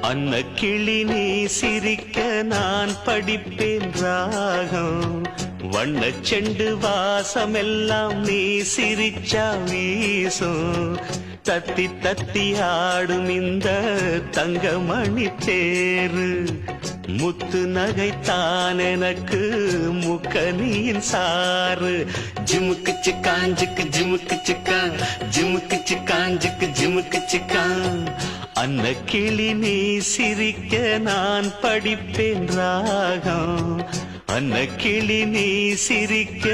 அன்ன கிளி நீ சிரிக்க நான் படிப்பேன் ராகம். வண்ணச் செண்டு வாசமெல்லாம் நீ சிரிச்சா வீசும். தத்தி தத்தி ஆடும் இந்த தங்கமணி தேரு. முத்து நகைத்தான் எனக்கு முக்கனியின் சாறு. ஜிமுக்கு சிக்காஞ்சுக்கு ஜிமுக்கு சிக்கா, ஜிமுக்கு சிக்காஞ்சுக்கு ஜிமுக்கு சிக்கா. அன்ன கிளி நீ சிரிக்க நான் படிப்பேன் ராகம். அன்ன கிளி நீ சிரிக்க